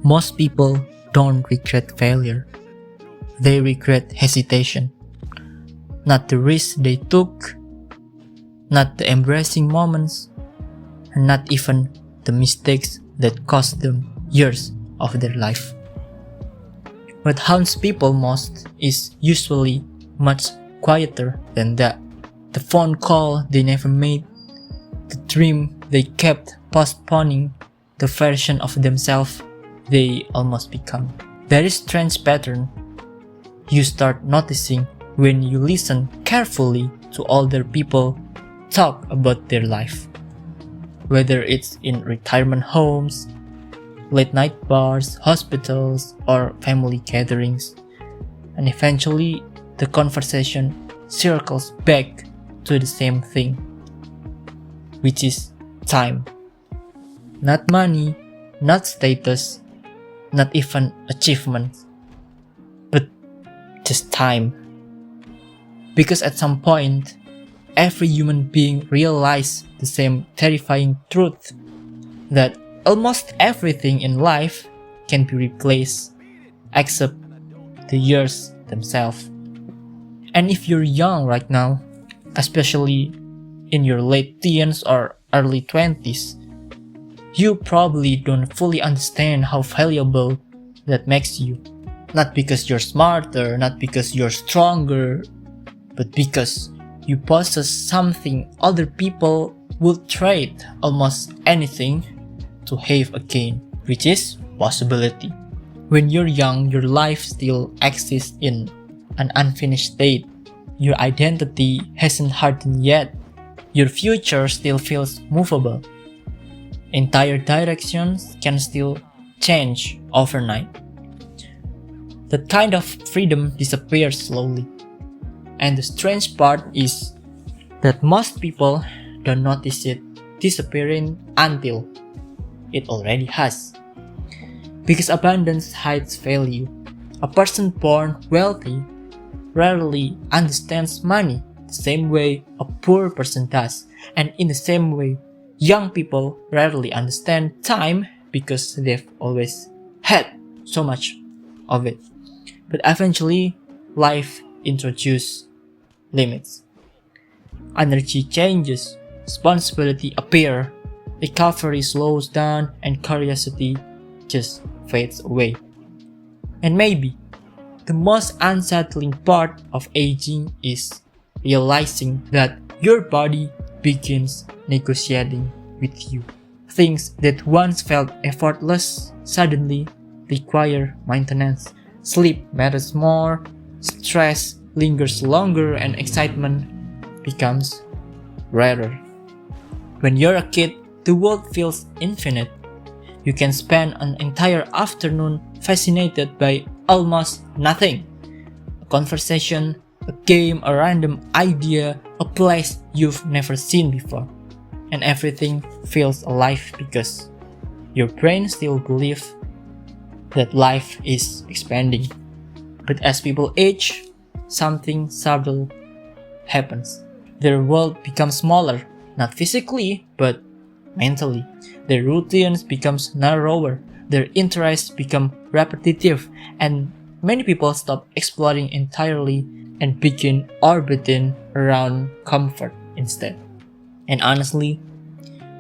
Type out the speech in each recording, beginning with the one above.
Most people don't regret failure. They regret hesitation. Not the risks they took, not the embarrassing moments, and not even the mistakes that cost them years of their life. What haunts people most is usually much quieter than that. The phone call they never made, the dream they kept postponing, the version of themselves they almost become. There is a strange pattern you start noticing when you listen carefully to older people talk about their life. Whether it's in retirement homes, late night bars, hospitals, or family gatherings. And eventually, the conversation circles back to the same thing, which is time. Not money, not status, not even achievements, but just time. Because at some point, every human being realized the same terrifying truth that almost everything in life can be replaced except the years themselves. And if you're young right now, especially in your late teens or early 20s, you probably don't fully understand how valuable that makes you. Not because you're smarter, not because you're stronger, but because you possess something other people would trade almost anything to have again, which is possibility. When you're young, your life still exists in an unfinished state. Your identity hasn't hardened yet. Your future still feels movable. Entire directions can still change overnight. That kind of freedom disappears slowly. And the strange part is that most people don't notice it disappearing until it already has. Because abundance hides value. A person born wealthy rarely understands money the same way a poor person does. And in the same way, young people rarely understand time because they've always had so much of it. But eventually, life introduces limits. Energy changes, responsibility appear, recovery slows down, and curiosity just fades away. And maybe the most unsettling part of aging is realizing that your body begins negotiating with you. Things that once felt effortless suddenly require maintenance. Sleep matters more, stress lingers longer, and excitement becomes rarer. When you're a kid, the world feels infinite. You can spend an entire afternoon fascinated by almost nothing. A conversation, a game, a random idea, a place you've never seen before. And everything feels alive because your brain still believes that life is expanding. But as people age, something subtle happens. Their world becomes smaller, not physically, but mentally. Their routines become narrower, their interests become repetitive, and many people stop exploring entirely and begin orbiting around comfort instead. And honestly,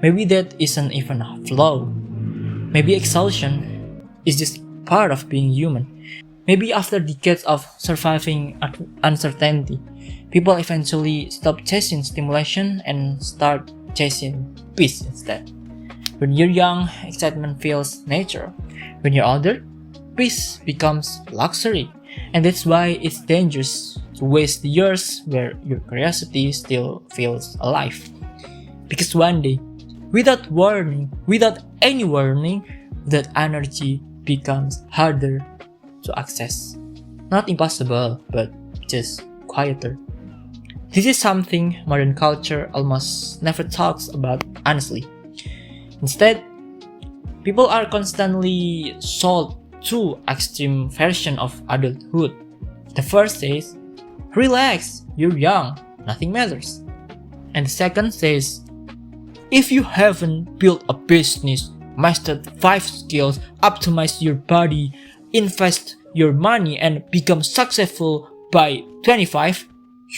maybe that isn't even a flaw. Maybe exhaustion is just part of being human. Maybe after decades of surviving uncertainty, people eventually stop chasing stimulation and start chasing peace instead. When you're young, excitement feels natural. When you're older, peace becomes luxury. And that's why it's dangerous to waste years where your curiosity still feels alive. Because one day, without any warning, that energy becomes harder to access. Not impossible, but just quieter. This is something modern culture almost never talks about honestly. Instead, people are constantly sold two extreme versions of adulthood. The first says, relax, you're young, nothing matters. And the second says, if you haven't built a business, mastered 5 skills, optimize your body, invest your money, and become successful by 25,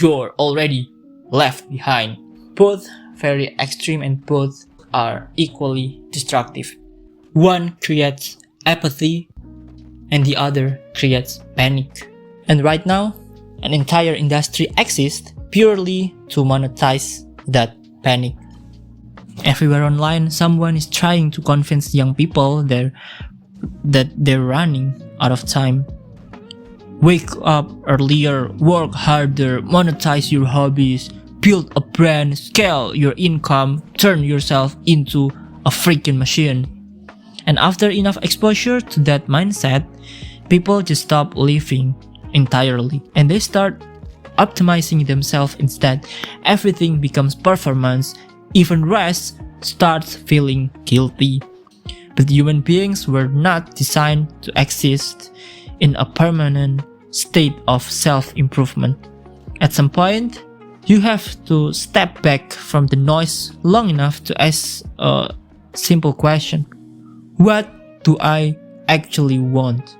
you're already left behind. Both very extreme and both are equally destructive. One creates apathy and the other creates panic. And right now, an entire industry exists purely to monetize that panic. Everywhere online, someone is trying to convince young people that they're running out of time. Wake up earlier, work harder, monetize your hobbies, build a brand, scale your income, turn yourself into a freaking machine. And after enough exposure to that mindset, people just stop living entirely and they start optimizing themselves instead. Everything becomes performance, even rest starts feeling guilty. But human beings were not designed to exist in a permanent state of self-improvement. At some point, you have to step back from the noise long enough to ask a simple question. What do I actually want?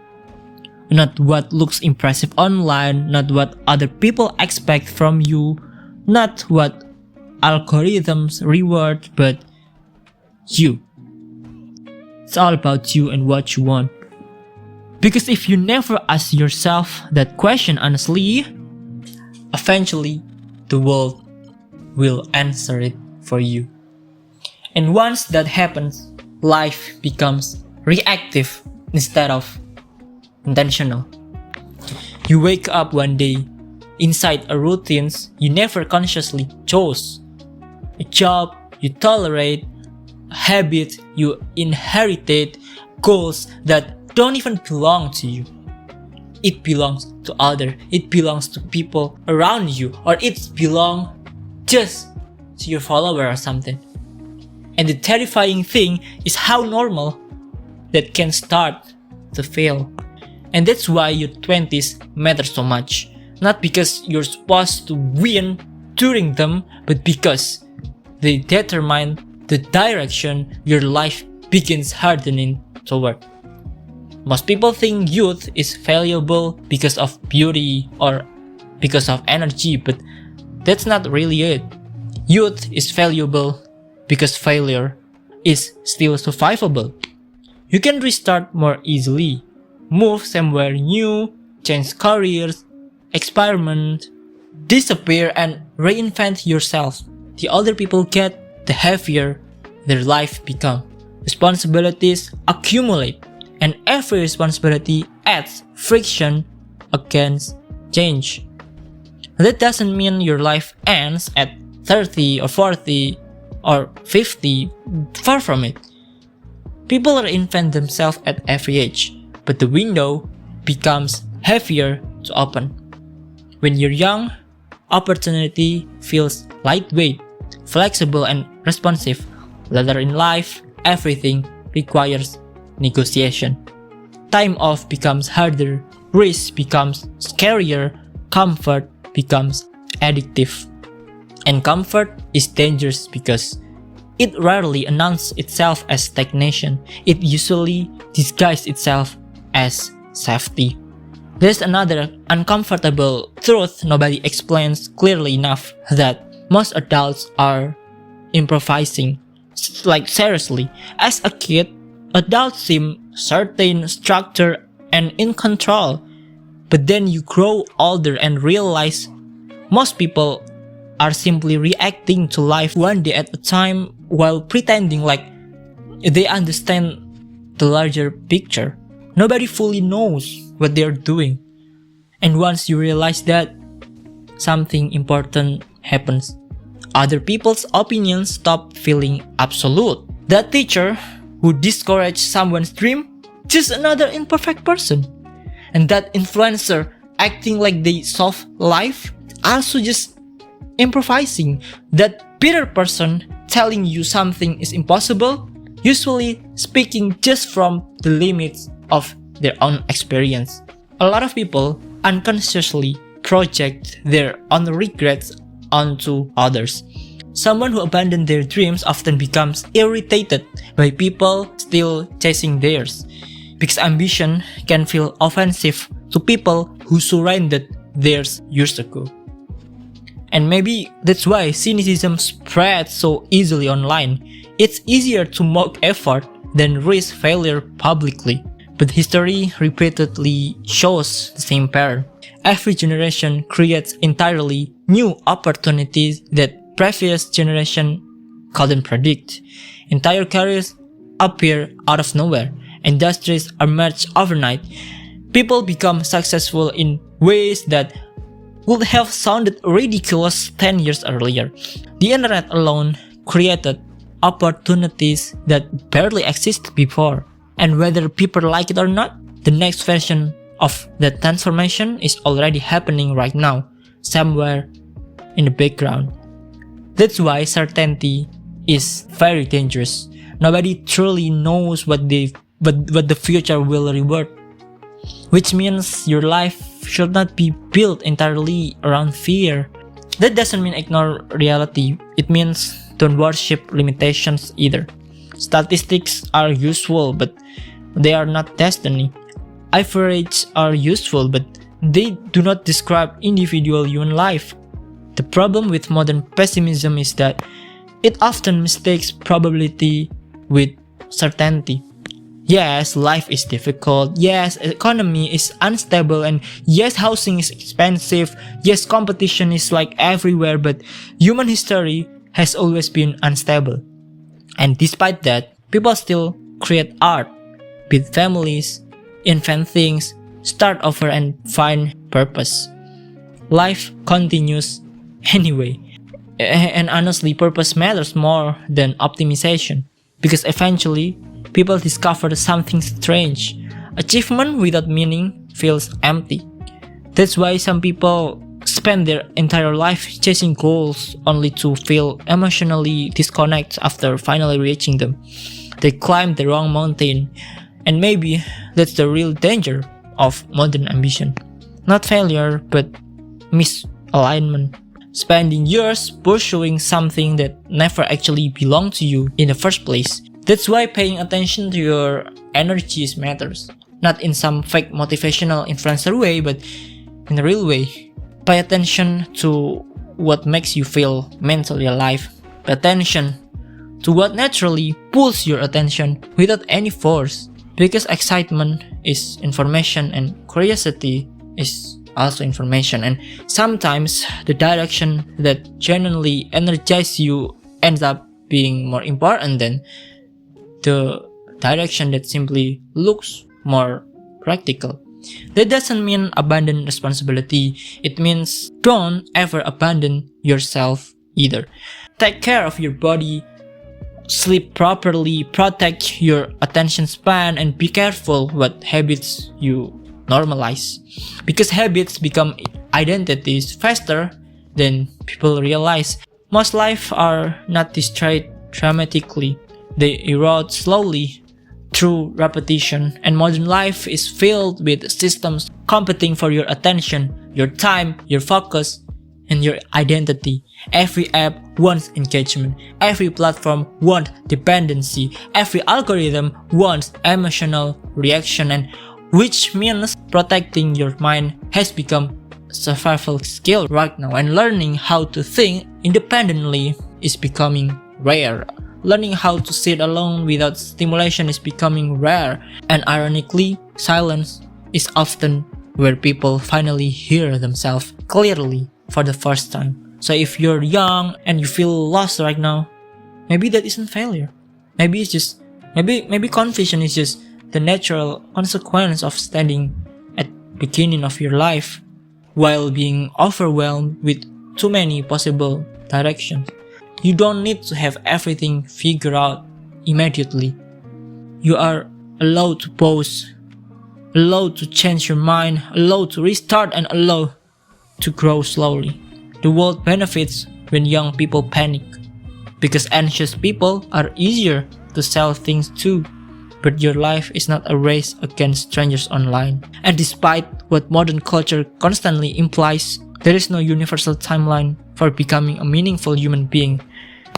Not what looks impressive online, not what other people expect from you, not what algorithms reward, but you. It's all about you and what you want. Because if you never ask yourself that question honestly, eventually the world will answer it for you. And once that happens, life becomes reactive instead of intentional. You wake up one day inside a routine you never consciously chose, a job you tolerate, a habit you inherited, goals that don't even belong to you. It belongs to others, it belongs to people around you, or it belongs just to your follower or something. And the terrifying thing is how normal that can start to fail. And that's why your 20s matter so much. Not because you're supposed to win during them, but because they determine the direction your life begins hardening toward. Most people think youth is valuable because of beauty or because of energy, but that's not really it. Youth is valuable because failure is still survivable. You can restart more easily, move somewhere new, change careers, experiment, disappear and reinvent yourself. The older people get, the heavier their life becomes. Responsibilities accumulate, and every responsibility adds friction against change. That doesn't mean your life ends at 30 or 40 or 50, far from it. People reinvent themselves at every age, but the window becomes heavier to open. When you're young, opportunity feels lightweight, flexible and responsive. Later in life, everything requires negotiation. Time off becomes harder, risk becomes scarier, comfort becomes addictive. And comfort is dangerous because it rarely announces itself as stagnation. It usually disguises itself as safety. There's another uncomfortable truth nobody explains clearly enough, that most adults are improvising. Like seriously, as a kid, adults seem certain, structured, and in control. But then you grow older and realize most people are simply reacting to life one day at a time while pretending like they understand the larger picture. Nobody fully knows what they're doing. And once you realize that, something important happens. Other people's opinions stop feeling absolute. That teacher who discouraged someone's dream, just another imperfect person. And that influencer acting like they solve life, also just improvising. That bitter person telling you something is impossible, usually speaking just from the limits of their own experience. A lot of people unconsciously project their own regrets onto others. Someone who abandons their dreams often becomes irritated by people still chasing theirs, because ambition can feel offensive to people who surrendered theirs years ago. And maybe that's why cynicism spreads so easily online. It's easier to mock effort than risk failure publicly. But history repeatedly shows the same pattern. Every generation creates entirely new opportunities that previous generation couldn't predict. Entire careers appear out of nowhere. Industries emerge overnight. People become successful in ways that would have sounded ridiculous 10 years earlier. The internet alone created opportunities that barely existed before. And whether people like it or not, the next version of that transformation is already happening right now, somewhere in the background. That's why certainty is very dangerous. Nobody truly knows what the future will reward. Which means your life should not be built entirely around fear. That doesn't mean ignore reality. It means don't worship limitations either. Statistics are useful, but they are not destiny. Averages are useful, but they do not describe individual human life. The problem with modern pessimism is that it often mistakes probability with certainty. Yes, life is difficult. Yes, economy is unstable. And yes, housing is expensive. Yes, competition is like everywhere. But human history has always been unstable. And despite that, people still create art, build families, invent things, start over and find purpose. Life continues anyway. And honestly, purpose matters more than optimization. Because eventually, people discover something strange. Achievement without meaning feels empty. That's why some people spend their entire life chasing goals only to feel emotionally disconnected after finally reaching them. They climb the wrong mountain, and maybe that's the real danger of modern ambition. Not failure, but misalignment. Spending years pursuing something that never actually belonged to you in the first place. That's why paying attention to your energies matters. Not in some fake motivational influencer way, but in a real way. Pay attention to what makes you feel mentally alive. Pay attention to what naturally pulls your attention without any force. Because excitement is information and curiosity is also information. And sometimes the direction that genuinely energizes you ends up being more important than the direction that simply looks more practical. That doesn't mean abandon responsibility. It means don't ever abandon yourself either. Take care of your body, sleep properly, protect your attention span, and be careful what habits you normalize. Because habits become identities faster than people realize. Most lives are not destroyed dramatically. They erode slowly through repetition, and modern life is filled with systems competing for your attention, your time, your focus, and your identity. Every app wants engagement, every platform wants dependency, every algorithm wants emotional reaction, and which means protecting your mind has become a survival skill right now, and learning how to think independently is becoming rare. Learning how to sit alone without stimulation is becoming rare, and ironically, silence is often where people finally hear themselves clearly for the first time. So if you're young and you feel lost right now, maybe that isn't failure. Maybe it's just, maybe confusion is just the natural consequence of standing at the beginning of your life while being overwhelmed with too many possible directions. You don't need to have everything figured out immediately. You are allowed to pause, allowed to change your mind, allowed to restart, and allowed to grow slowly. The world benefits when young people panic, because anxious people are easier to sell things to. But your life is not a race against strangers online. And despite what modern culture constantly implies, there is no universal timeline for becoming a meaningful human being.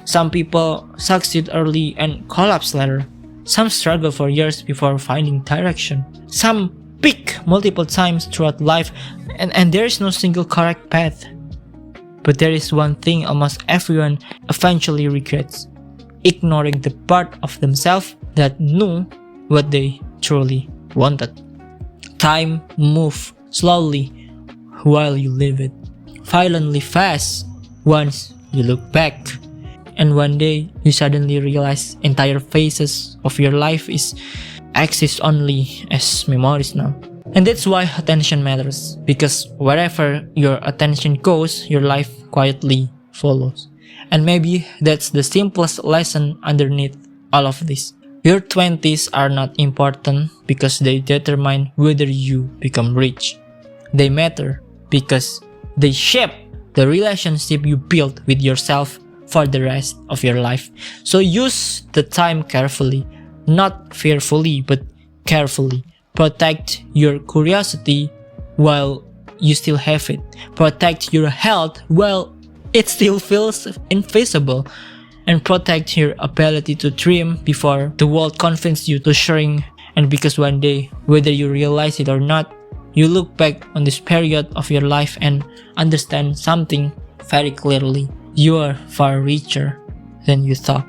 Some people succeed early and collapse later. Some struggle for years before finding direction. Some peak multiple times throughout life, and there is no single correct path. But there is one thing almost everyone eventually regrets: ignoring the part of themselves that knew what they truly wanted. Time moves slowly while you live it, violently fast once you look back. And one day you suddenly realize entire phases of your life exist only as memories now. And that's why attention matters, because wherever your attention goes, your life quietly follows. And maybe that's the simplest lesson underneath all of this. Your 20s are not important because they determine whether you become rich. They matter because they shape the relationship you build with yourself for the rest of your life. So use the time carefully, not fearfully, but carefully. Protect your curiosity while you still have it. Protect your health while it still feels invisible. And protect your ability to dream before the world convinces you to shrink. And because one day, whether you realize it or not, you look back on this period of your life and understand something very clearly. You are far richer than you thought.